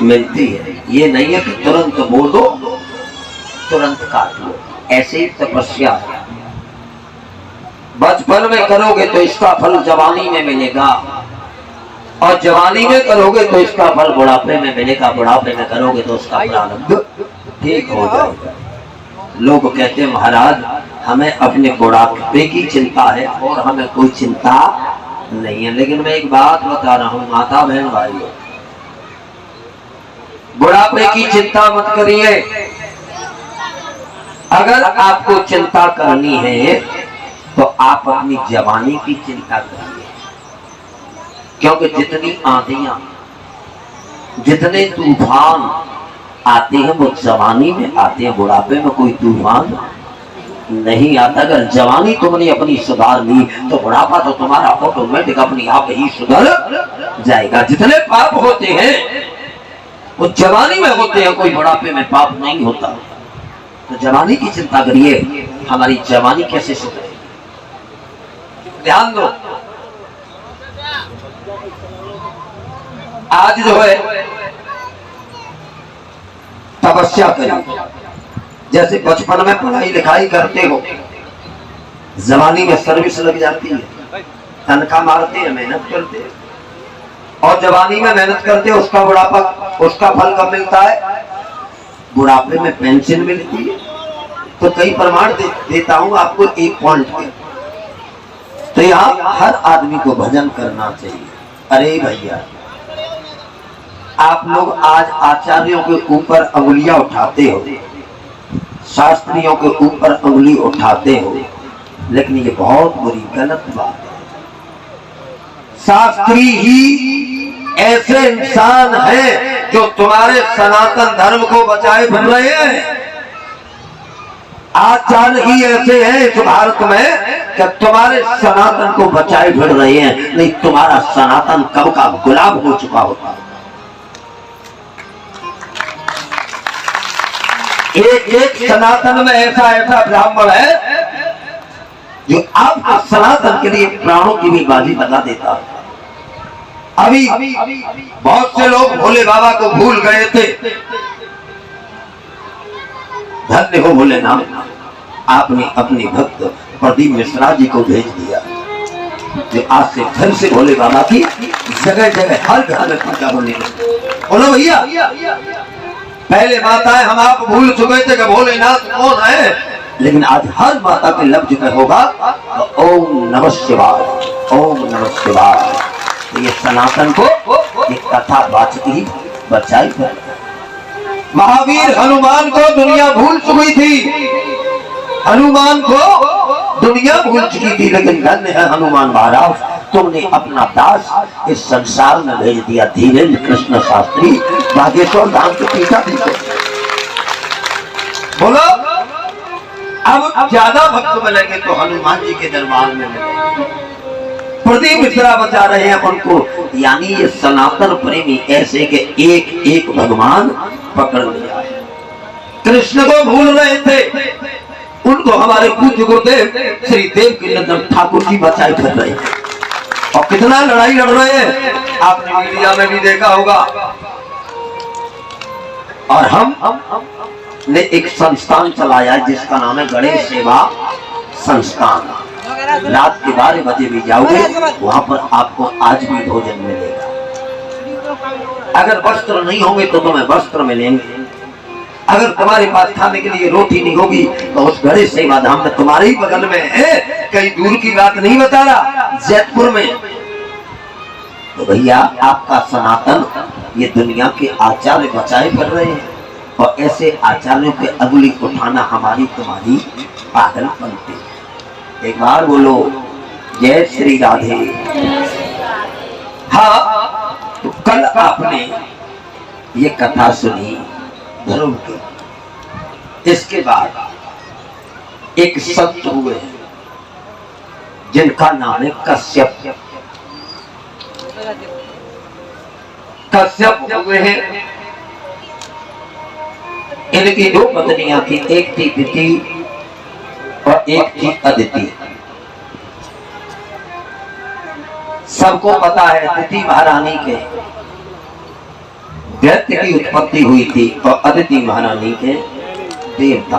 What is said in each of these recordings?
मिलती है। ये नहीं है कि तुरंत बोल दो तुरंत काट लो, ऐसे ही तपस्या है। बचपन में करोगे तो इसका फल जवानी में मिलेगा, और जवानी में करोगे तो इसका फल बुढ़ापे में मिलेगा, बुढ़ापे में करोगे तो उसका प्रारंभ ठीक हो जाएगा। लोग कहते हैं महाराज हमें अपने बुढ़ापे की चिंता है और हमें कोई चिंता नहीं है। लेकिन मैं एक बात बता रहा हूं माता बहन भाइयों, बुढ़ापे की चिंता मत करिए। अगर आपको चिंता करनी है तो आप अपनी जवानी की चिंता करिए, क्योंकि जितनी आंधियां जितने तूफान आते हैं वो जवानी में आते हैं, बुढ़ापे में कोई तूफान नहीं आता। अगर जवानी तुमने अपनी सुधार ली तो बुढ़ापा तो तुम्हारा ऑटोमेटिक अपनी आप ही सुधर जाएगा। जितने पाप होते हैं वो जवानी में होते हैं, कोई बुढ़ापे में पाप नहीं होता। तो जवानी की चिंता करिए, हमारी जवानी कैसे सुधरे। ध्यान दो, आज जो है तपस्या करिए। जैसे बचपन में पढ़ाई लिखाई करते हो, जवानी में सर्विस लग जाती है, तनख्वाह मारते हैं, मेहनत करते हैं, और जवानी में मेहनत करते हैं, उसका बुढ़ापा उसका फल कब मिलता है? बुढ़ापे में पेंशन मिलती है। तो कई प्रमाण देता हूं आपको एक पॉइंट पे। तो यहाँ हर आदमी को भजन करना चाहिए। अरे भैया आप लोग आज आचार्यों के ऊपर अंगुलियां उठाते हो, शास्त्रियों के ऊपर अंगुली उठाते हो, लेकिन ये बहुत बुरी गलत बात है। शास्त्री ही ऐसे इंसान हैं जो तुम्हारे सनातन धर्म को बचाए फिर रहे हैं। आचार्य ही ऐसे हैं इस भारत में कि तुम्हारे सनातन को बचाए फिर रहे हैं, नहीं तुम्हारा सनातन कब का गुलाम हो चुका होता। एक सनातन में ऐसा ब्राह्मण है जो आपका सनातन के लिए प्राणों की भी बाजी बता देता है। अभी बहुत से लोग भोले बाबा को भूल गए थे। धन्य हो भोलेनाथ, आपने अपने भक्त प्रदीप मिश्रा जी को भेज दिया, जो आज से फिर से भोले बाबा की जगह जगह हर घर में पूजा होने लगी। बोलो भैया, पहले माताएं हम आप भूल चुके थे कि भोलेनाथ कौन है, लेकिन आज हर माता के लफ्ज में होगा तो ओम नमः शिवाय, ओम नमः शिवाय। तो ये सनातन को एक कथा वाचक ही बचाई। महावीर हनुमान को दुनिया भूल चुकी थी, हनुमान को दुनिया भूल चुकी थी, लेकिन धन्य है हनुमान महाराज, तुमने अपना दास इस संसार में भेज दिया। धीरेन्द्र कृष्ण शास्त्री बागेश्वर धाम के पीठाधीश। बोलो अब ज्यादा भक्त मिलेंगे तो हनुमान जी के दरबार में मिलेंगे। प्रदीप मिश्रा बचा रहे हैं उनको, यानी ये सनातन प्रेमी ऐसे के एक एक भगवान पकड़ लिया है। कृष्ण को भूल रहे थे, उनको हमारे पूज्य गुरुदेव श्री देव की नंदन ठाकुर जी बचाए फिर रहे हैं। और कितना लड़ाई लड़ रहे हैं, आपने मीडिया में भी देखा होगा। और हम ने एक संस्थान चलाया है जिसका नाम है गणेश सेवा संस्थान। रात के 12 बजे भी जाओगे वहां पर आपको आज भी भोजन मिलेगा। अगर वस्त्र नहीं होंगे तो तुम्हें वस्त्र मिलेंगे। अगर तुम्हारे पास खाने के लिए रोटी नहीं होगी तो उस गणेश सेवा धाम में तुम्हारे ही बगल में है, कहीं दूर की बात नहीं बता रहा, जैतपुर में। तो भैया आपका सनातन ये दुनिया के आचार्य बचाए कर रहे हैं, और ऐसे आचार्यों पे अगली उठाना हमारी तुम्हारी पागलपंती है। एक बार बोलो जय श्री राधे। हाँ, तो कल आपने ये कथा सुनी धर्म की। इसके बाद एक संत हुए जिनका नाम है कश्यप। कश्यप हुए हैं, इनकी 2 पत्नियां थी, एक थी दिति और एक थी अदिति। सबको पता है दिति महारानी के दैत्य की उत्पत्ति हुई थी और अदिति महारानी के देवता।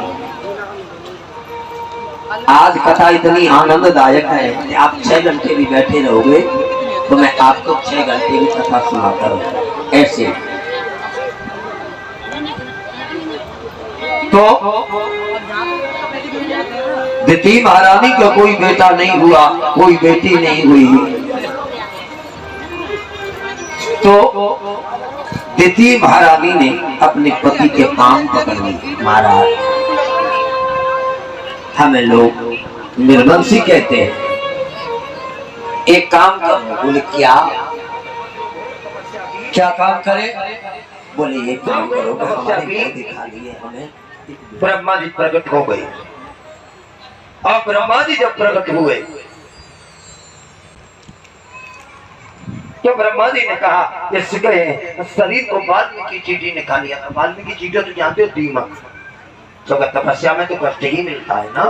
आज कथा इतनी आनंददायक है कि आप 6 घंटे भी बैठे रहोगे तो मैं आपको 6 घंटे की कथा सुनाता रहूं। ऐसे तो अदिति महारानी का कोई बेटा नहीं हुआ, कोई बेटी नहीं हुई। तो अदिति महारानी ने अपने पति के पांव पकड़ लिए। महाराज, हमें लोग निर्वंशी कहते हैं, एक काम करो। बोले क्या क्या काम करे? बोले ये काम करो, हमारे घर दिखा लिए हमें। ब्रह्मा जी प्रकट हो गए और ब्रह्मा जी जब प्रकट हुए तो ब्रह्मा जी ने कहा इसके शरीर को वाल्मीकि जी ने खा लिया था। वाल्मीकि जी तो जानते हो दीमक, तो तपस्या में तो कष्ट ही मिलता है ना।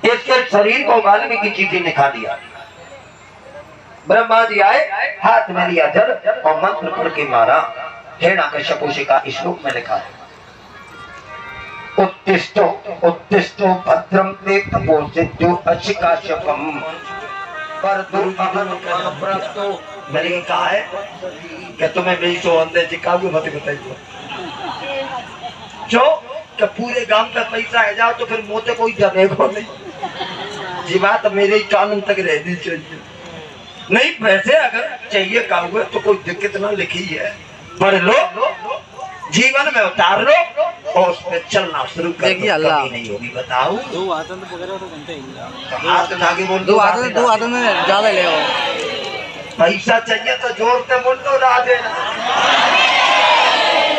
इसके शरीर को वाल्मीकि जी ने खा लिया। ब्रह्मा जी आए, हाथ में लिया जल और मंत्र पढ़ के मारा। हिरण्यकश्यपु का श्लोक में लिखा है, उत्तिष्ठो उत्तिष्ठो भद्रम ते तपोसिद्धो अशिकाश्यपम पर दुर्भगतो। मैंने कहा है कि तुम्हें मेरी सो अंदर चिकागो मत बताइए जो कि पूरे गांव का पैसा है जाओ तो फिर मोते कोई जनेगा नहीं। जी बात मेरे ही कानून तक रहनी चाहिए। नहीं पैसे अगर चाहिए कागज तो कोई दिक्कत ना लिखी है, पढ़ लो, जीवन में उतार लो और उस पर चलना शुरू कर दो, कभी नहीं होगी। बताओ दो आदत पकड़ो तो घंटे हाथ उठा के बोल दो आदत में ज्यादा ले आओ। पैसा चाहिए तो जोर से बोल दो राधे।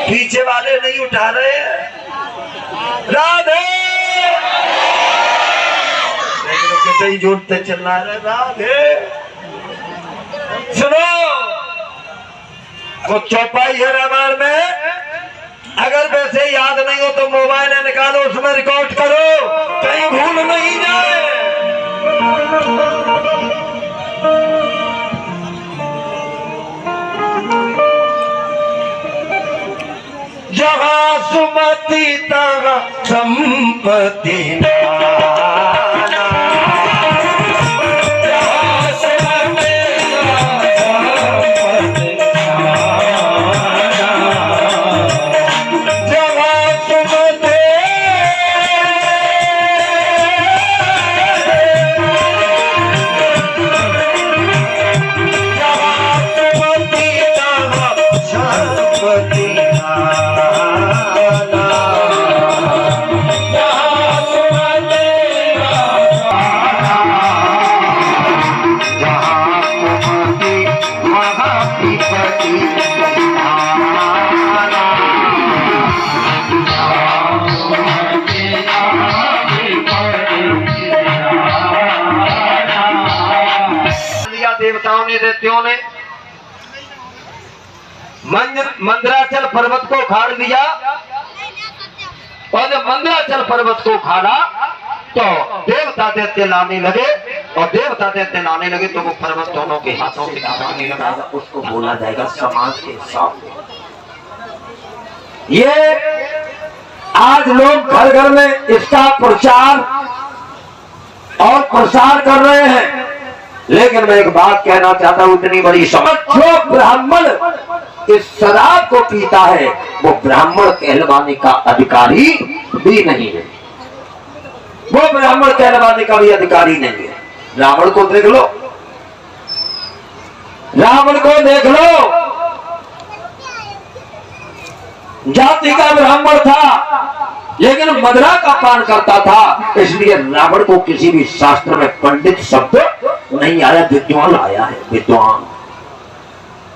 पीछे वाले नहीं उठा रहे राधे, कितनी जोर से चलना है राधे। सुनो, वो चौपाई है रामायण में, अगर वैसे याद नहीं हो तो मोबाइल निकालो, उसमें रिकॉर्ड करो, कहीं भूल नहीं जाए। जहाँ सुमति तहाँ संपत्ति देवताओं ने दैत्यों ने मंदराचल पर्वत को उखाड़ लिया और जब मंदराचल पर्वत को उखाड़ा तो देवता दैत्य लाने लगे और देवता दैत्य लाने लगे तो वो पर्वत दोनों के हाथों से काटने लगा। उसको बोला जाएगा समाज के सामने। ये आज लोग घर घर में इसका प्रचार और प्रसार कर रहे हैं, लेकिन मैं एक बात कहना चाहता हूं, इतनी बड़ी समझ, जो ब्राह्मण इस शराब को पीता है वो ब्राह्मण कहलवाने का अधिकारी भी नहीं है। वो ब्राह्मण कहलवाने का भी अधिकारी नहीं है। रावण को देख लो, रावण को देख लो, जाति का ब्राह्मण था लेकिन मदरा का पान करता था, इसलिए रावण को किसी भी शास्त्र में पंडित शब्द नहीं आया, विद्वान आया है, विद्वान।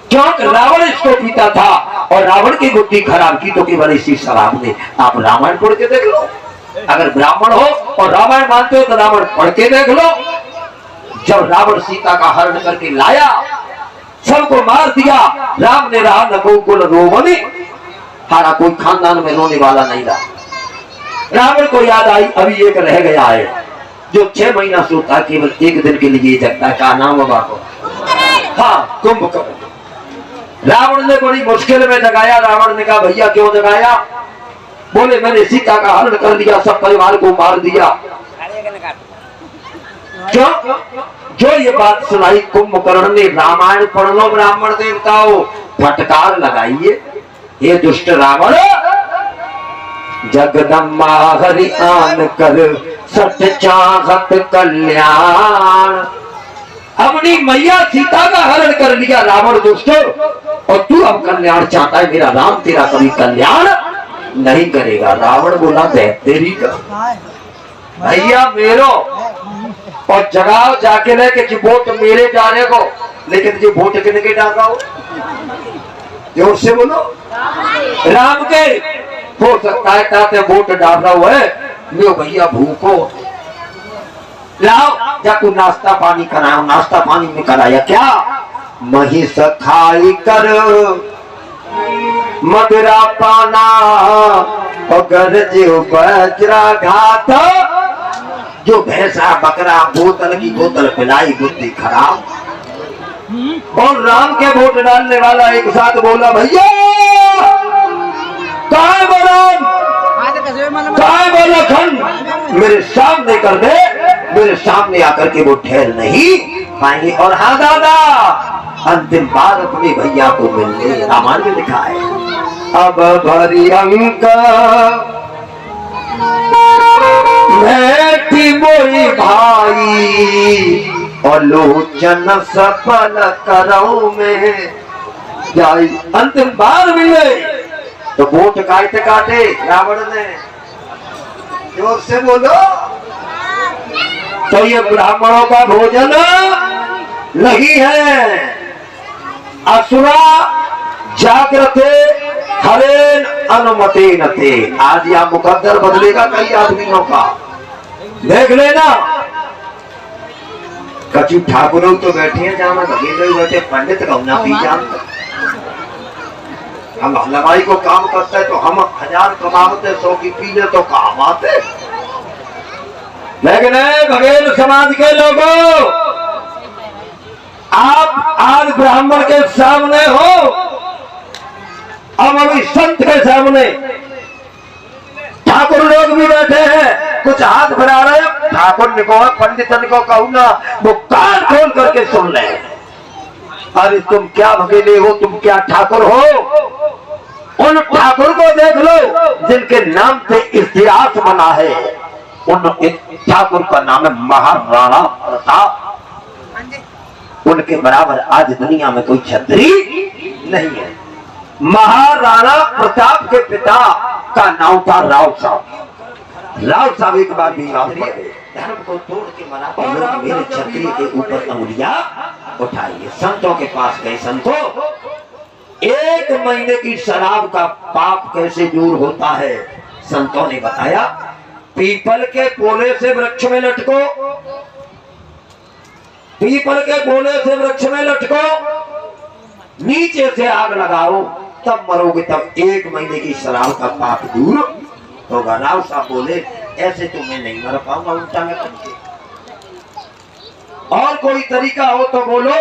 क्योंकि रावण इसको पीता था और रावण की बुद्धि खराब की तो केवल इसी शराब ने। आप रामायण पढ़ के देख लो, अगर ब्राह्मण हो और रामायण मानते हो तो रावण पढ़ के देख लो। जब रावण सीता का हरण करके लाया, सबको मार दिया, राम ने रहा न गोकुल रोमनी, हमारा कोई खानदान में रोने वाला नहीं रहा। रावण को याद आई अभी एक रह गया है जो 6 महीना सोता, केवल एक दिन के लिए जगता है। क्या नाम होगा? हाँ, कुंभकर्ण। रावण ने बड़ी मुश्किल में जगाया। रावण ने कहा भैया क्यों जगाया? बोले मैंने सीता का हरण कर लिया, सब परिवार को मार दिया। क्यों? जो ये बात सुनाई कुंभकर्ण ने, रामायण पढ़ लो ब्राह्मण देवताओं, फटकार लगाइए, ये दुष्ट रावण जगदम्बा हरि आन कर सत चाहत कल्याण। अपनी मैया सीता का हरण कर लिया रावण दुष्ट, और तू अब कल्याण चाहता है। मेरा राम तेरा कभी कल्याण नहीं करेगा। रावण बोला तेरी का भैया मेरो, और जगाओ जाके लेके कि वोट मेरे जाने को, लेकिन जो वोट किनके डाका हो? जोर से बोलो। राम के। हो सकता है ताते वोट डाल रहा हुआ है, लो भैया भूखो, लाओ जाको नाश्ता पानी कराओ। नाश्ता पानी में कराया क्या? महिष खाई कर मदिरा पाना, अगर जो बजरा घात, जो भैंसा बकरा बोतल की बोतल पिलाई, बुद्धि खराब। और राम के वोट डालने वाला एक साथ बोला भैया काय बलराम काय बलखंड मेरे सामने कर दे, मेरे सामने आकर के वो ठहर नहीं पाएंगे। और हाँ दादा, अंतिम बार अपने भैया को मिलने रामायण में लिखा है, अब भरी अंक बैठी मोई भाई, और लोचन सफल करो में जाई। अंतिम बार मिले तो वोट काटे काटे रावण ने। जोर से बोलो। तो ये ब्राह्मणों का भोजन नहीं है। असुरा जागृते हरेन अनुमति न थे। आज यह मुकद्दर बदलेगा कई आदमियों का, देख लेना। कचू ठाकुर तो बैठे हैं, जहां भगेंद्र बैठे पंडित कहना भी जानते। हम हलवाई को काम करते हैं तो हम 1000 कमाते, 100 की पीले तो काम आते। लेकिन बघेल समाज के लोगों, आप आज ब्राह्मण के सामने हो, अब अभी संत के सामने ठाकुर लोग भी बैठे हैं, कुछ हाथ बढ़ा रहे हैं। ठाकुर ने कहा पंडितन को कहूँ ना, वो कान खोल करके सुन ले। अरे तुम क्या भगेले हो, तुम क्या ठाकुर हो? उन ठाकुर को देख लो जिनके नाम से इतिहास बना है। उन ठाकुर का नाम है महाराणा प्रताप। उनके बराबर आज दुनिया में कोई छत्री नहीं है। महाराणा प्रताप के पिता का नाम था राव साहब। राव साहब एक बार बीमार हुए, धर्म को तोड़ के मना मेरे छत्री के ऊपर अंगुलियां उठाइए। संतों के पास गए। संतों, 1 महीने की शराब का पाप कैसे दूर होता है? संतों ने बताया, पीपल के पोले से वृक्ष में लटको, पीपल के पोले से वृक्ष में लटको, नीचे से आग लगाओ, तब मरोगे, तब 1 महीने की शराब का पाप दूर होगा। राव साहब बोले, ऐसे तो मैं नहीं मर पाऊंगा उल्टा में करके, और कोई तरीका हो तो बोलो।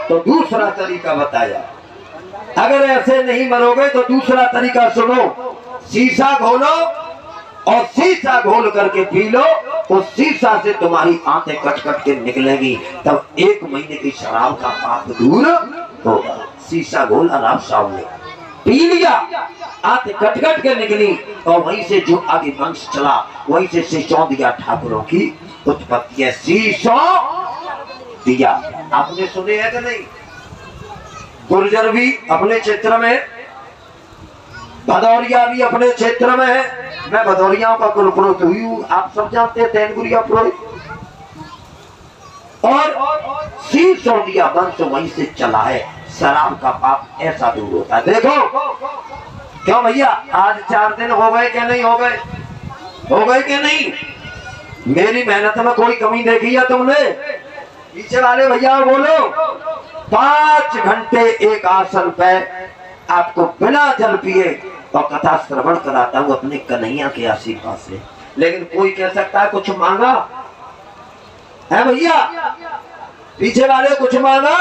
तो दूसरा तरीका बताया, अगर ऐसे नहीं मरोगे तो दूसरा तरीका सुनो। शीशा घोलो और शीशा घोल करके पी लो, उस शीशा से तुम्हारी आंखें कट कट के निकलेगी, तब 1 महीने की शराब का पाप दूर होगा। शीशा घोल आराम सामने पी लिया, आंखें कट कट के निकली, और वहीं से जो आगे वंश चला, वहीं से शीशों दिया ठाकुरों की उत्पत्ति है। शीशों दिया आपने सुने है कि नहीं? गुर्जर भी अपने क्षेत्र में, भदौरिया भी अपने क्षेत्र में है। मैं भदौरियाओं का कुलपुरोहित हुई हूँ, आप सब जानते हैं, तैनगुरिया पुरोहित। और शीशों दिया वंश वहीं से चला है। शराब का पाप ऐसा दूर होता है। देखो क्यों भैया, आज 4 दिन हो गए क्या नहीं हो गए? हो गए क्या नहीं? मेरी मेहनत में कोई कमी देखी है तुमने? पीछे वाले भैया बोलो। 5 घंटे एक आसन पे आपको बिना जल पिए और कथा श्रवण कराता हूँ अपने कन्हैया के आशीर्वाद से। लेकिन कोई कह सकता है कुछ मांगा है भैया? पीछे वाले कुछ मांगा?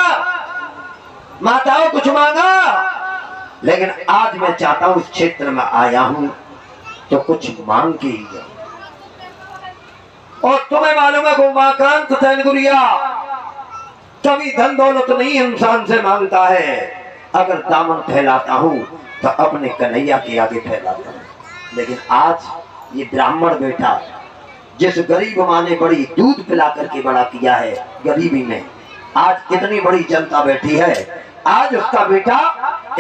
माताओं कुछ मांगा, लेकिन आज मैं चाहता हूं इस क्षेत्र में आया हूं तो कुछ मांग के ही जाऊं। और तुम्हें मालूम है उमाकांत सैनगुरिया, कभी धन दौलत नहीं इंसान से मांगता है। अगर दामन फैलाता हूं तो अपने कन्हैया के आगे फैलाता हूं। लेकिन आज ये ब्राह्मण बेटा, जिस गरीब माँ ने बड़ी दूध पिला करके बड़ा किया है गरीबी में, आज इतनी बड़ी जनता बैठी है, आज उसका बेटा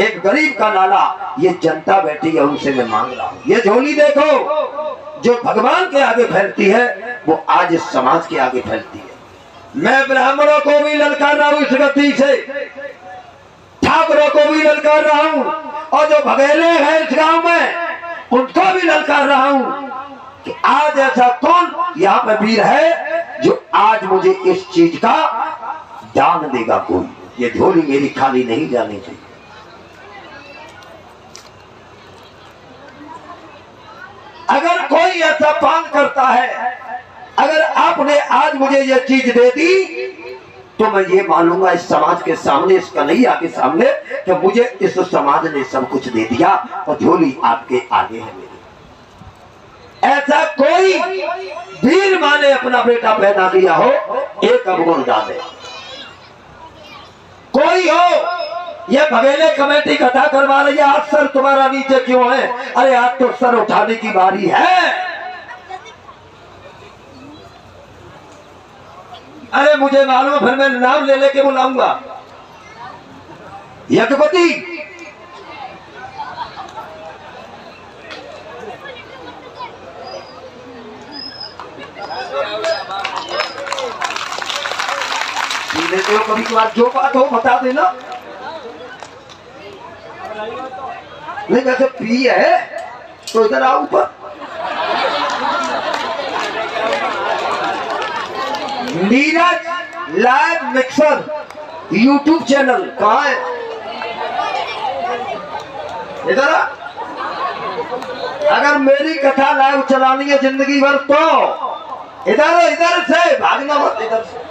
एक गरीब का लाला, ये जनता बैठी है, उनसे मैं मांग रहा हूं। ये झोली देखो जो भगवान के आगे फैलती है, वो आज इस समाज के आगे फैलती है। मैं ब्राह्मणों को भी ललकार रहा हूं इस गति से, ठाकुरों को भी ललकार रहा हूं, और जो भगेले हैं इस गांव में उनको भी ललकार रहा हूं कि आज ऐसा कौन यहाँ पे वीर है जो आज मुझे इस चीज का दान देगा। कोई, ये झोली मेरी खाली नहीं जानी चाहिए। अगर कोई ऐसा पान करता है, अगर आपने आज मुझे ये चीज दे दी, तो मैं ये मानूंगा इस समाज के सामने, इस कन्हैया के सामने, कि मुझे इस समाज ने सब कुछ दे दिया और झोली आपके आगे है मेरी। ऐसा कोई वीर माँ ने अपना बेटा पैदा किया हो, एक अवगुण डाले। कोई हो ये भगेले कमेटी कथा करवा रही है, आज सर तुम्हारा नीचे क्यों है? अरे आज तो सर उठाने की बारी है। अरे मुझे मालूम, फिर मैं नाम ले लेके बुलाऊंगा। यज्ञपति, लेते हो कभी कभार, जो बात हो बता देना। नहीं वैसे पी है तो इधर आओ ऊपर। Neeraj live mixer YouTube channel कहाँ है? इधर। अगर मेरी कथा लाइव चलानी है जिंदगी भर तो इधर इधर से भागना मत, इधर से।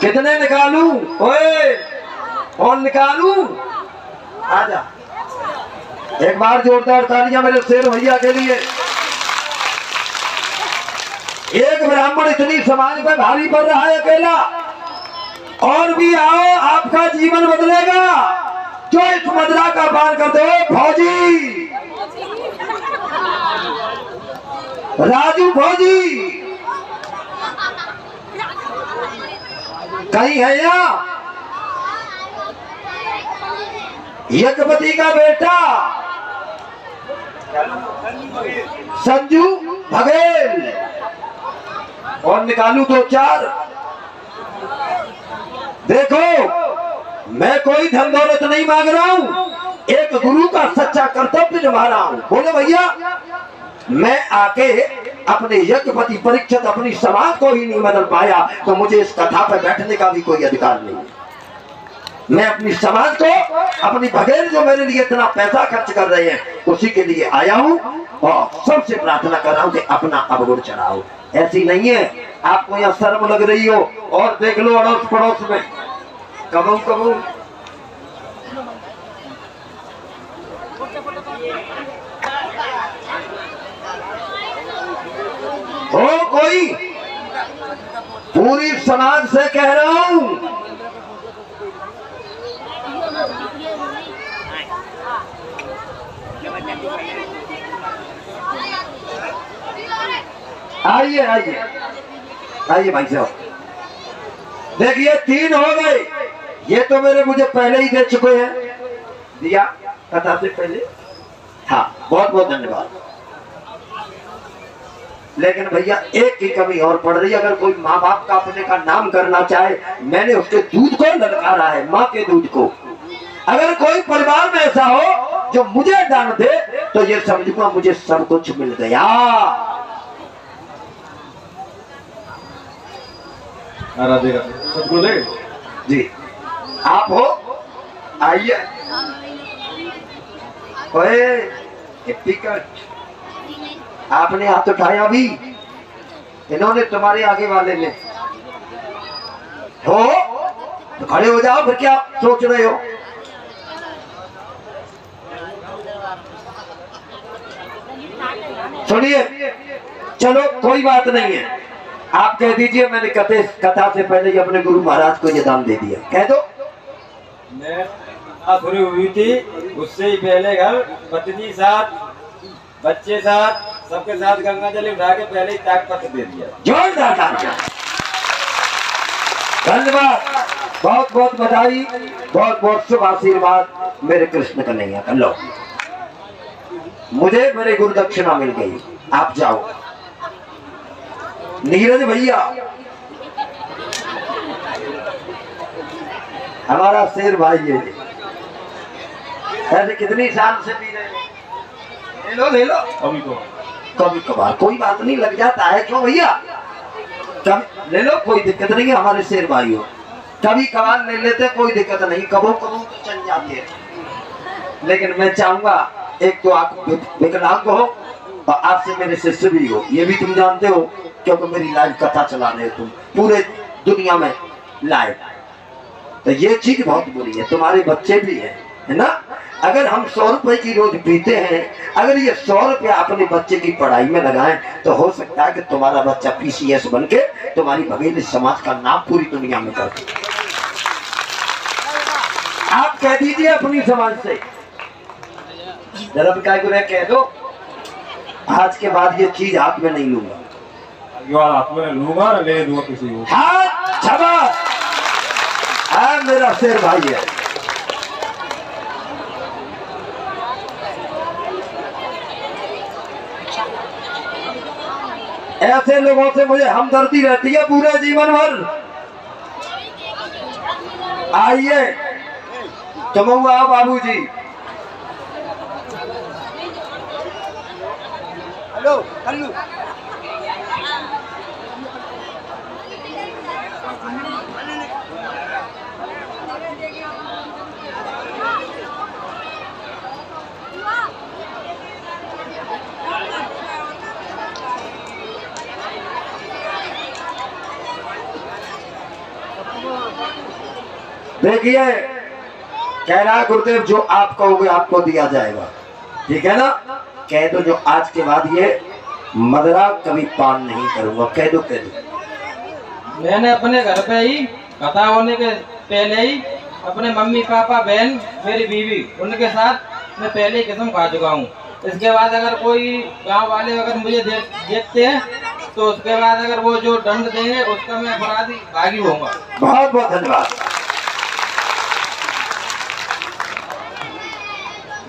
कितने निकालूं? ओए कौन निकालूं? आजा, एक बार जोरदार तालियां मेरे शेर भैया के लिए। एक ब्राह्मण इतनी समाज पे भारी पड़ रहा है अकेला, और भी आओ, आपका जीवन बदलेगा। जो इस मुद्रा का पान करते हो, फौजी राजू फौजी कहीं है यहाँ? यज्ञपति का बेटा संजू बघेल, और निकालू दो चार। देखो मैं कोई धन दौलत नहीं मांग रहा हूं, एक गुरु का सच्चा कर्तव्य निभा रहा हूं। बोले भैया, मैं आके अपने यज्ञपति परीक्षित अपनी समाज को ही नहीं बदल पाया, तो मुझे इस कथा पर बैठने का भी कोई अधिकार नहीं। मैं अपनी समाज को, अपनी भगेल जो मेरे लिए इतना पैसा खर्च कर रहे हैं, उसी के लिए आया हूं, और सबसे प्रार्थना कर रहा हूं कि अपना अवगुण चढ़ाओ। ऐसी नहीं है आपको यहाँ शर्म लग रही हो, और देख लो अड़ोस पड़ोस में कबू कबू हो कोई, पूरी समाज से कह रहा हूं, आइए आइए आइए भाई साहब। देखिए 3 हो गए, ये तो मुझे पहले ही दे चुके हैं, दिया कथा से पहले। हाँ बहुत बहुत धन्यवाद। लेकिन भैया एक की कमी और पड़ रही है, अगर कोई माँ बाप का अपने का नाम करना चाहे, मैंने उसके दूध को ललकारा है, माँ के दूध को। अगर कोई परिवार में ऐसा हो जो मुझे दान दे, तो ये समझूंगा मुझे सब कुछ मिल गया। राधे राधे सतगुरुदेव जी, आप हो, आइए। आपने हाथ उठाया भी, इन्होंने तुम्हारे आगे वाले ने। हो तो खड़े हो जाओ, फिर क्या सोच रहे हो? सुनिए, चलो कोई बात नहीं है, आप कह दीजिए मैंने कथा से पहले ही अपने गुरु महाराज को ये दान दे दिया, कह दो। मैं अधूरी हुई थी, उससे ही पहले घर पत्नी साथ बच्चे साथ सबके साथ गंगा जल उठा के पहले ही त्याग पत्र दे दिया। जोरदार तालियां। धन्यवाद, बहुत बहुत बधाई, बहुत बहुत शुभ आशीर्वाद मेरे कृष्ण कन्हैया का। लो, मुझे मेरे गुरु दक्षिणा मिल गई, आप जाओ। नीरज भैया हमारा शेर भाई है, ऐसे कितनी शान से पी रहे हैं। ले लो ले लो, अभी को कभी कभार कोई बात नहीं, लग जाता है, क्यों भैया? कभी ले लो, कोई दिक्कत नहीं है, हमारे शेर भाई हो, कभी कभार ले लेते, कोई दिक्कत नहीं, कबो कबो तो चल जाती है। लेकिन मैं चाहूंगा, एक तो आप विकलांग हो और आपसे मेरे शिष्य भी हो, ये भी तुम जानते हो, क्योंकि मेरी लाइव कथा चला रहे हो तुम पूरे दुनिया में लाइव, तो ये चीज बहुत बुरी है। तुम्हारे बच्चे भी हैं, है ना? अगर हम 100 रुपए की रोज पीते हैं, अगर ये 100 रुपया अपने बच्चे की पढ़ाई में लगाएं, तो हो सकता है कि तुम्हारा बच्चा PCS बन के तुम्हारी भगेली समाज का नाम पूरी दुनिया में कर दे। आप कह दीजिए अपनी समाज से, जरा क्या कह दो, आज के बाद ये चीज हाथ में नहीं लूंगा, हाथ में लूंगा, ले दूंगा किसी को। हाथ शाबाश, मेरा शेर भाई है। ऐसे लोगों से मुझे हमदर्दी रहती है पूरे जीवन भर। आइए तुम आओ बाबूजी। हेलो हेलो, देखिए, कह रहा गुरुदेव जो आप कहोगे आपको दिया जाएगा, ठीक है ना? कह दो जो आज के बाद ये मदरा कभी पान नहीं करूंगा, कह दो कह दो। मैंने अपने घर पे ही कथा होने के पहले ही अपने मम्मी पापा बहन मेरी बीवी उनके साथ मैं पहले ही कसम खा चुका हूँ। इसके बाद अगर कोई गांव वाले अगर मुझे देखते हैं तो उसके बाद अगर वो जो दंड देंगे उसका मैं अपराधी भागी होऊंगा। बहुत बहुत धन्यवाद,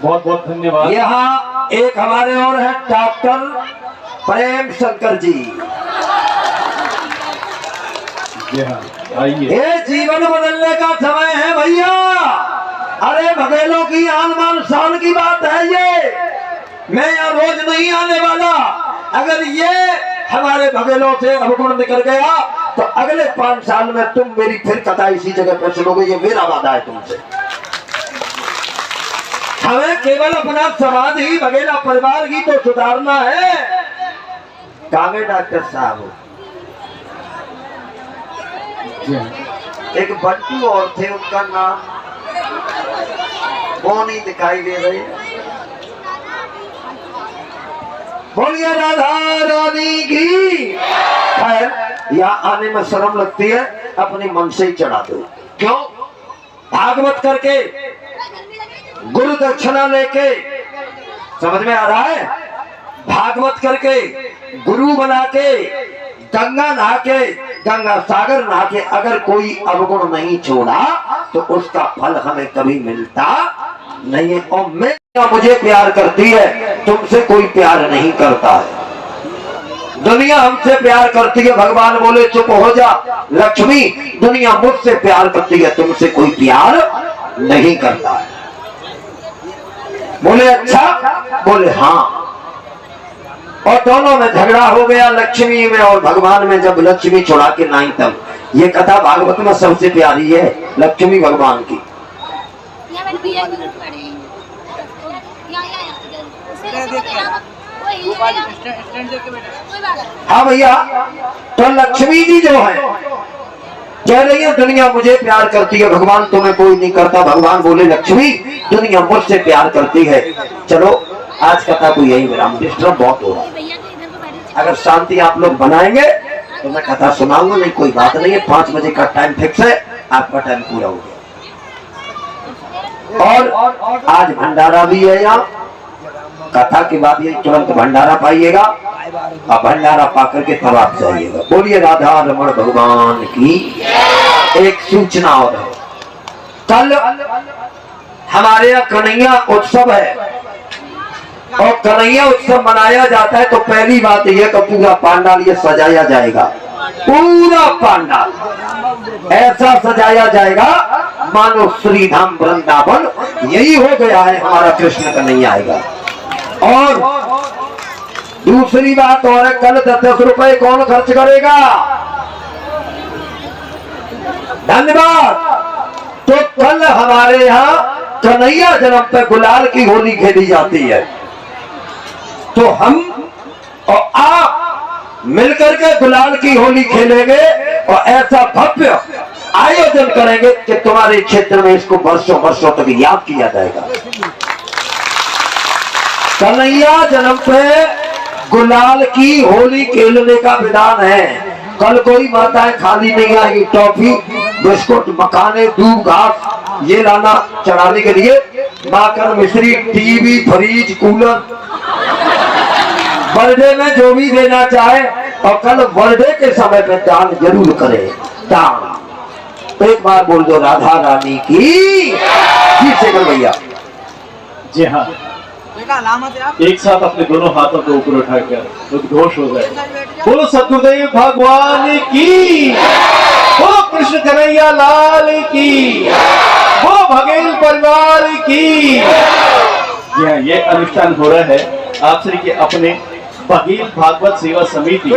बहुत बहुत धन्यवाद। यहाँ एक हमारे और है डॉक्टर प्रेम शंकर जी। आइए, ये जीवन बदलने का समय है भैया। अरे भगेलों की आन मान शान की बात है ये, मैं यहाँ रोज नहीं आने वाला। अगर ये हमारे भगेलों से अवगुण निकल गया तो अगले 5 साल में तुम मेरी फिर कथा इसी जगह पर सुनोगे, ये मेरा वादा है तुमसे। हमें केवल अपना समाज ही, भगेला परिवार ही तो सुधारना है। कांगे डॉक्टर साहब, एक बंटू और थे, उनका नाम वो नहीं दिखाई दे रहे। बोलिए राधा रानी की। खैर, यहाँ आने में शर्म लगती है, अपने मन से ही चढ़ा दो। क्यों? भागवत करके गुरु दक्षिणा लेके, समझ में आ रहा है? भागवत करके गुरु बना के गंगा नहा के, गंगा सागर नहा के अगर कोई अवगुण नहीं छोड़ा तो उसका फल हमें कभी मिलता नहीं है। और मैं मुझे प्यार करती है, तुमसे कोई प्यार नहीं करता है। दुनिया हमसे प्यार करती है, भगवान बोले चुप हो जा लक्ष्मी, दुनिया मुझसे प्यार करती है, तुमसे कोई प्यार नहीं करता है। बोले अच्छा, बोले हाँ। और दोनों में झगड़ा हो गया, लक्ष्मी में और भगवान में। जब लक्ष्मी छुड़ा के नहीं, तब ये कथा भागवत में सबसे प्यारी है, लक्ष्मी भगवान की। हाँ भैया, तो लक्ष्मी जी जो है कह रही है दुनिया मुझे प्यार करती है, भगवान तुम्हें कोई नहीं करता। भगवान बोले लक्ष्मी दुनिया मुझसे प्यार करती है। चलो आज कथा को यही विराम, डिस्टर्ब बहुत हो रहा है। अगर शांति आप लोग बनाएंगे तो मैं कथा सुनाऊंगा, नहीं कोई बात नहीं है। 5 बजे का टाइम फिक्स है, आपका टाइम पूरा हो गया। और आज भंडारा भी है यहाँ, कथा के बाद ये तुरंत भंडारा पाइएगा और भंडारा पाकर के तब आप जाइएगा। बोलिए राधा रमण भगवान की। एक सूचना और है, कल हमारे यहाँ कन्हैया उत्सव है और कन्हैया उत्सव मनाया जाता है तो पहली बात यह कि पूरा पांडाल ये सजाया जाएगा। पूरा पांडाल ऐसा सजाया जाएगा मानो श्रीधाम वृंदावन यही हो गया है, हमारा कृष्ण कन्हैया आएगा। और दूसरी बात और है, कल 10 रुपए कौन खर्च करेगा? धन्यवाद। तो कल हमारे यहाँ कन्हैया जन्म पे गुलाल की होली खेली जाती है, तो हम और आप मिलकर के गुलाल की होली खेलेंगे और ऐसा भव्य आयोजन करेंगे कि तुम्हारे क्षेत्र में इसको वर्षों वर्षों तक याद किया जाएगा। कन्हैया जन्म पे गुलाल की होली खेलने का विधान है। कल कोई माताएं खाली नहीं आएगी, टॉफी बिस्कुट मखाने दूध घास ये लाना चढ़ाने के लिए, माखन मिश्री टीवी फ्रिज कूलर बर्थडे में जो भी देना चाहे। और कल बर्थडे के समय पे दान जरूर करें, दान। एक बार बोल दो राधा रानी की जी। शेखर भैया जी हाँ, एक साथ अपने दोनों हाथों को ऊपर उठाकर उद्घोष हो गए। बोलो सतगुरुदेव भगवान की, बोलो कृष्ण कन्हैया लाल की, बोलो बघेल परिवार की। ये अनुष्ठान हो रहा है आप श्री के अपने बघेल भागवत सेवा समिति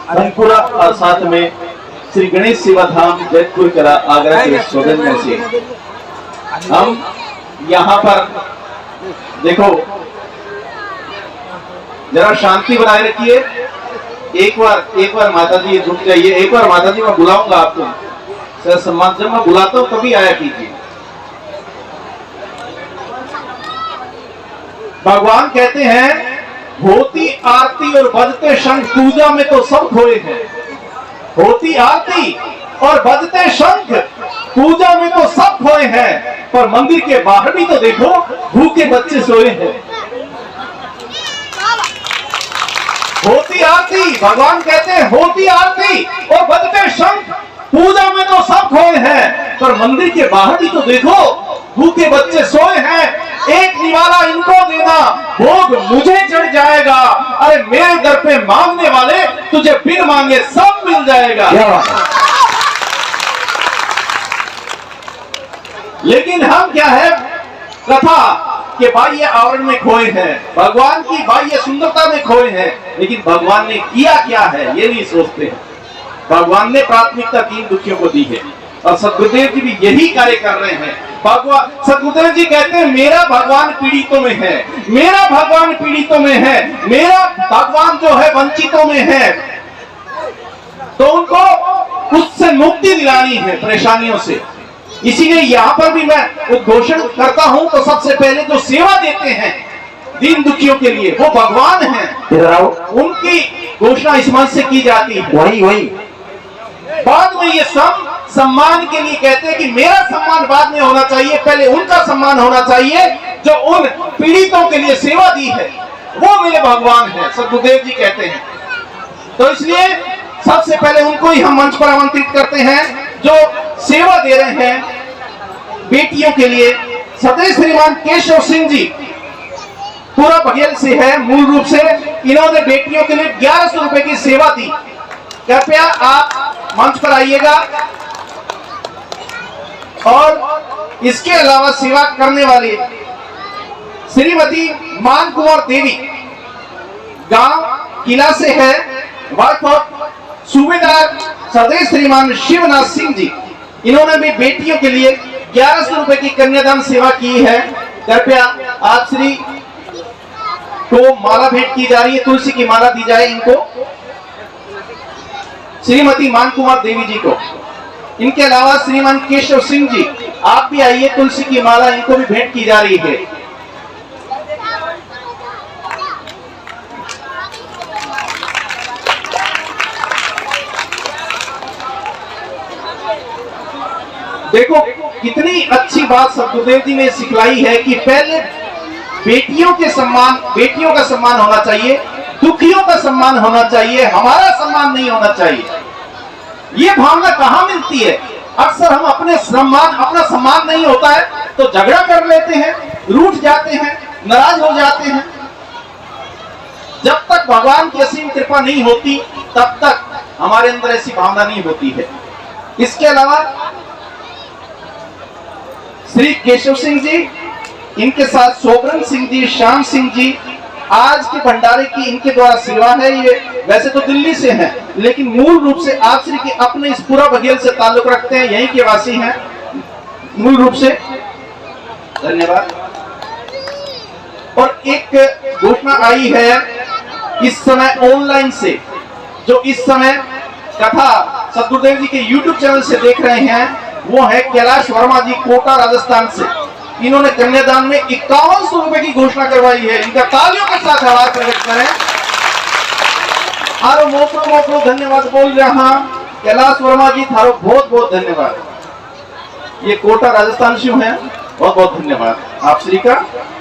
धनपुरा और साथ में श्री गणेश सेवा धाम जैतपुर कला आगरा के सौजन्य से। हम यहाँ पर देखो जरा शांति बनाए रखिए। एक बार माता जी रुक जाइए, एक बार माता जी मैं बुलाऊंगा आपको सर सम्मान, जब मैं बुलाता हूं तभी आया कीजिए। भगवान कहते हैं होती आरती और बजते शंख पूजा में तो सब खोए हैं। होती आरती और बजते शंख पूजा में तो सब खोए हैं, पर मंदिर के बाहर भी तो देखो भूखे बच्चे सोए हैं। होती आरती, भगवान कहते हैं होती आरती और बजते शंख पूजा में तो सब खोए हैं, पर मंदिर के बाहर भी तो देखो भूखे बच्चे सोए हैं। एक निवाला इनको देना, भोग मुझे चढ़ जाएगा। अरे मेरे दर पे मांगने वाले तुझे बिन मांगे सब मिल जाएगा। लेकिन हम क्या है कथा के बाह्य आवरण में खोए हैं, भगवान की बाह्य सुंदरता में खोए हैं, लेकिन भगवान ने किया क्या है ये नहीं सोचते हैं। भगवान ने प्राथमिकता 3 दुखियों को दी है और सतगुरुदेव जी भी यही कार्य कर रहे हैं। भगवान सतगुरुदेव जी कहते हैं मेरा भगवान पीड़ितों में है, मेरा भगवान पीड़ितों में है, मेरा भगवान जो है वंचितों में है, तो उनको उससे मुक्ति दिलानी है परेशानियों से। इसीलिए यहाँ पर भी मैं उद्घोषण करता हूँ तो सबसे पहले जो सेवा देते हैं दीन दुखियों के लिए वो भगवान हैं, उनकी घोषणा इस मंच से की जाती है। वही बाद में ये सम्मान के लिए कहते हैं कि मेरा सम्मान बाद में होना चाहिए, पहले उनका सम्मान होना चाहिए जो उन पीड़ितों के लिए सेवा दी है, वो मेरे भगवान हैं, सतगुरुदेव जी कहते हैं। तो इसलिए सबसे पहले उनको ही हम मंच पर आमंत्रित करते हैं जो सेवा दे रहे हैं बेटियों के लिए। सदैव श्रीमान केशव सिंह जी पूरा बघेल से है, मूल रूप से इन्होंने बेटियों के लिए 1100 रुपए की सेवा दी। कृपया आप मंच पर आइएगा। और इसके अलावा सेवा करने वाले श्रीमती मान कुमार देवी गांव किला से है, वाइफ ऑफ सूबेदार सदैव श्रीमान शिवनाथ सिंह जी, इन्होंने भी बेटियों के लिए 1100 रुपए की कन्यादान सेवा की है। कृपया आप श्री को माला भेंट की जा रही है, तुलसी की माला दी जाए इनको, श्रीमती मान कुमार देवी जी को। इनके अलावा श्रीमान केशव सिंह जी, आप भी आइए, तुलसी की माला इनको भी भेंट की जा रही है। देखो कितनी अच्छी बात सतगुरुदेव जी ने सिखलाई है कि पहले बेटियों का सम्मान होना चाहिए, दुखियों का सम्मान होना चाहिए, हमारा सम्मान नहीं होना चाहिए। ये भावना कहां मिलती है? अक्सर हम अपना सम्मान नहीं होता है तो झगड़ा कर लेते हैं, रूठ जाते हैं, नाराज हो जाते हैं। जब तक भगवान की असीम कृपा नहीं होती तब तक हमारे अंदर ऐसी भावना नहीं होती है। इसके अलावा श्री केशव सिंह जी, इनके साथ सोबरन सिंह जी, श्याम सिंह जी, आज के भंडारे की इनके द्वारा सेवा है। ये वैसे तो दिल्ली से हैं, लेकिन मूल रूप से आप श्री के अपने इस पूरा बघेल से ताल्लुक रखते हैं, यहीं के वासी हैं मूल रूप से। धन्यवाद। और एक घोषणा आई है इस समय ऑनलाइन से, जो इस समय कथा सतगुरुदेव जी के YouTube चैनल से देख रहे हैं, वो है कैलाश वर्मा जी, कोटा राजस्थान से। इन्होंने कन्यादान में 5100 रुपए की घोषणा करवाई है। इनका तालियों के साथ आभार प्रकट करें। आरो मोकलो धन्यवाद बोल रहा कैलाश वर्मा जी, थारो बहुत बहुत धन्यवाद। ये कोटा राजस्थान से हैं, बहुत बहुत धन्यवाद आप श्री का।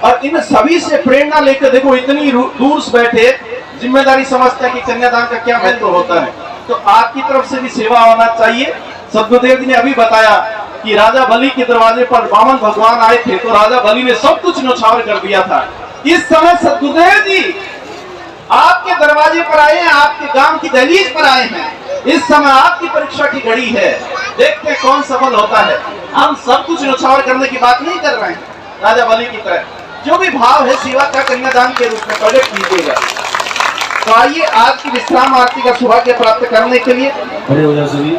और इन सभी से प्रेरणा लेकर देखो, इतनी दूर से बैठे, जिम्मेदारी समझते हैं कि कन्यादान का क्या महत्व होता है, तो आपकी तरफ से भी सेवा होना चाहिए। सतगुरुदेव जी ने अभी बताया कि राजा बलि के दरवाजे पर वामन भगवान आए थे, तो राजा बलि ने सब कुछ न्यौछावर कर दिया था। इस समय सतगुरुदेव जी आपके दरवाजे पर आए हैं, आपके गांव की दहलीज पर आए हैं। इस समय आपकी परीक्षा की घड़ी है, देखते हैं कौन सफल होता है। हम सब कुछ न्यौछावर करने की बात नहीं कर रहे हैं, राजा बलि की तरह जो भी भाव है सेवा का कन्यादान के रूप में प्रकट कीजिएगा। तो आइए आज की विश्राम आरती का सौभाग्य प्राप्त करने के लिए खड़े हो जाओ सभी।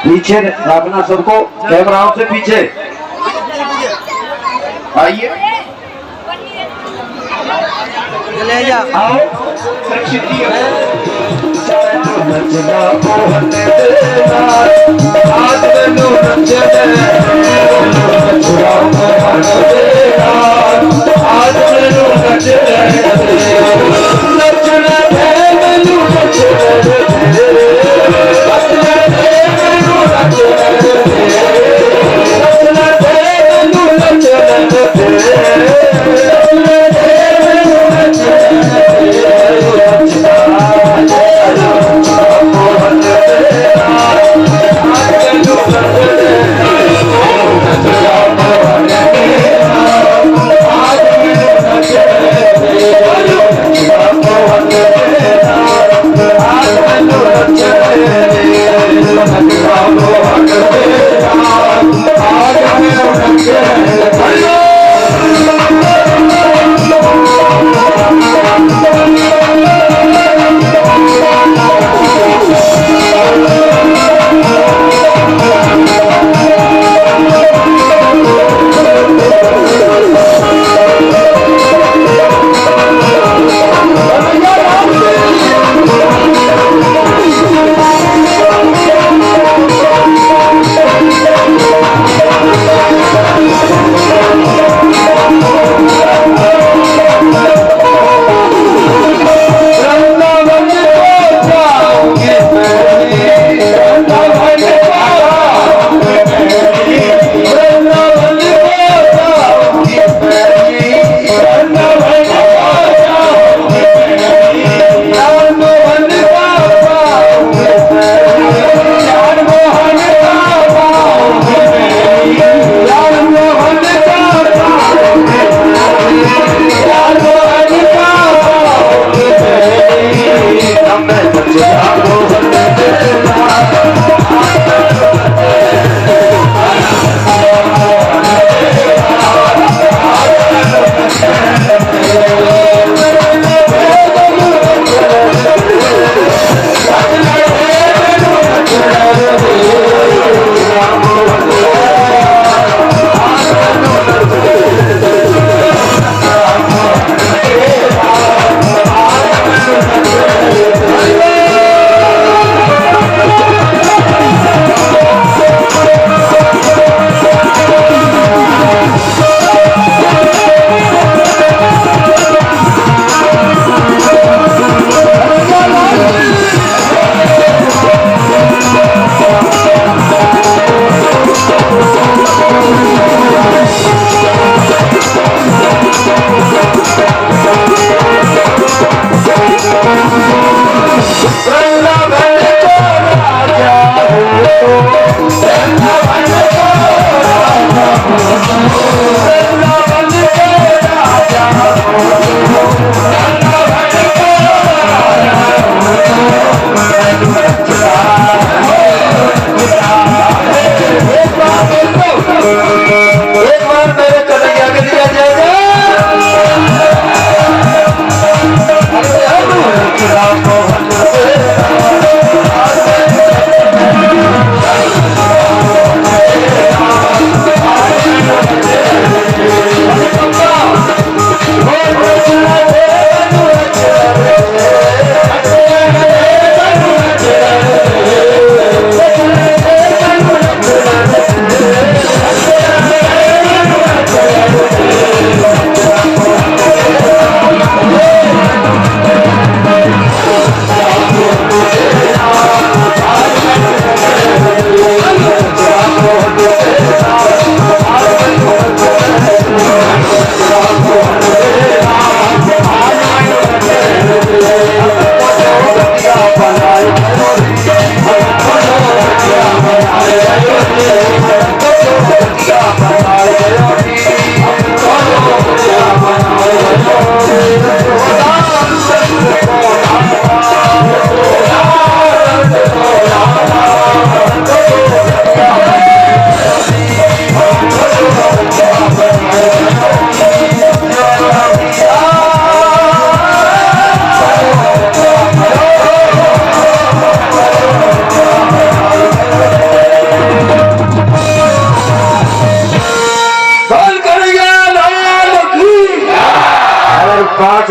पीछे रखना सबको, कैमराओं से पीछे आइए। ले जा आओ सुरक्षित एक बार मेरे कन्हैया के दिया जाएगा।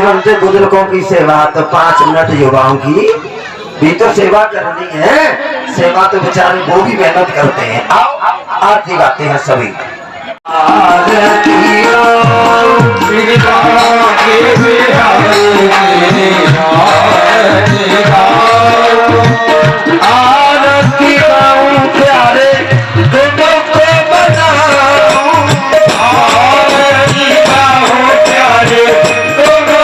घंटे बुजुर्गों की सेवा तो 5 मिनट युवाओं की भी तो सेवा करनी है। सेवा तो बेचारे वो भी मेहनत करते हैं। आओ आरती गाते हैं सभी। आरती गाऊं प्यारे तुमको बनाऊं, आरती गाऊं प्यारे तुमको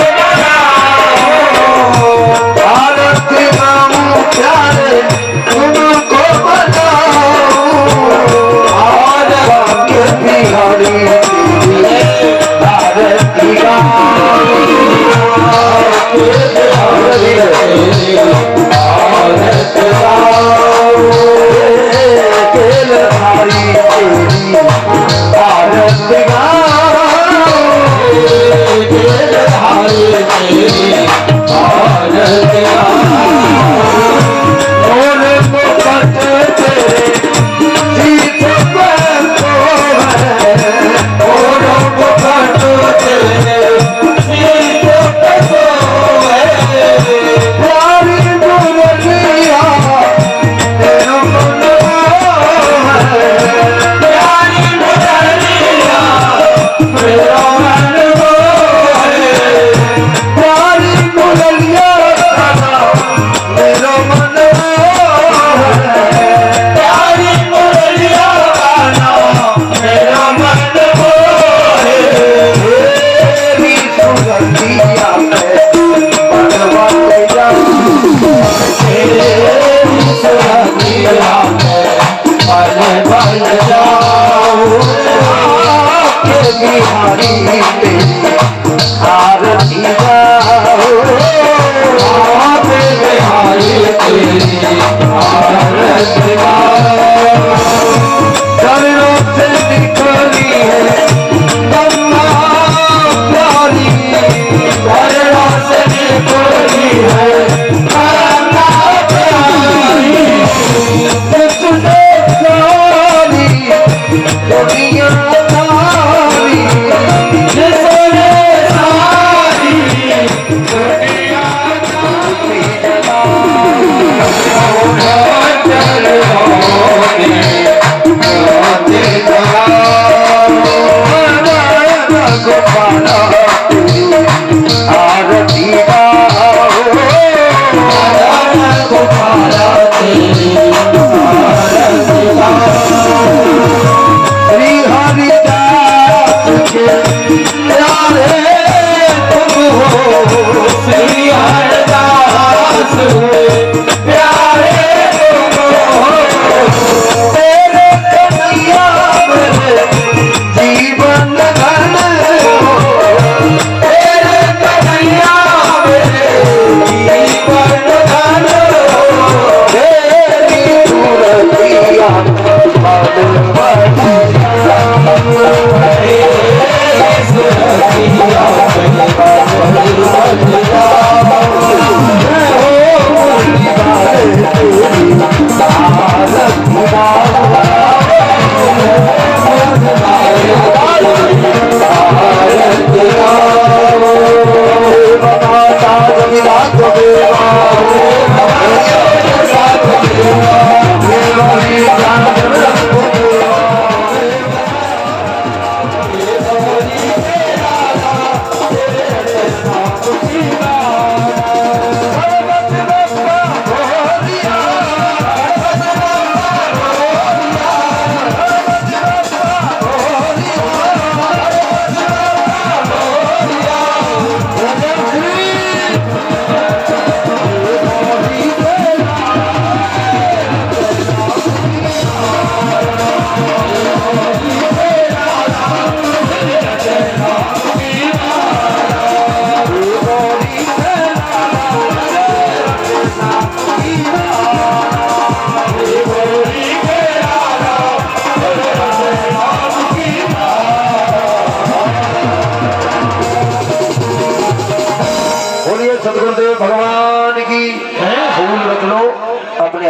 बनाऊं, आरती गाऊं प्यारे तुमको बनाऊं, आज के बिहारी आरती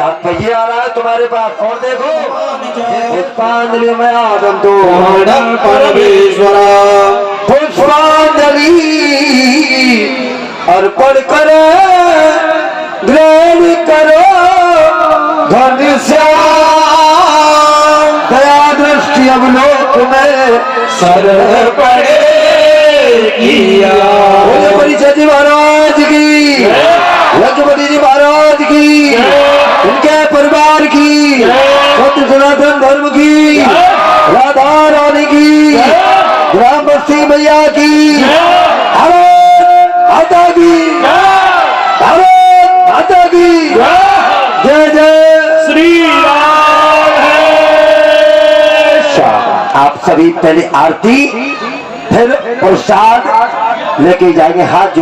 हाथ पहिए आ रहा है तुम्हारे पास। और देखो पुष्पांजलि में आदम तो परमेश्वरा पुष्पांजलि अर्पण करो ग्रहण करो घनश्याम दया दृष्टि अवलोक में सर पड़े परिचय जी महाराज की, लक्ष्मणी जी महाराज की, उनके परिवार की, सत्य सनातन धर्म की, राधा रानी की, ग्राम बस्ती मैया की, भारत माता की, भारत माता की जय जय श्री राम है। आप सभी पहले आरती फिर प्रसाद लेके जाएंगे हाथ जोड़।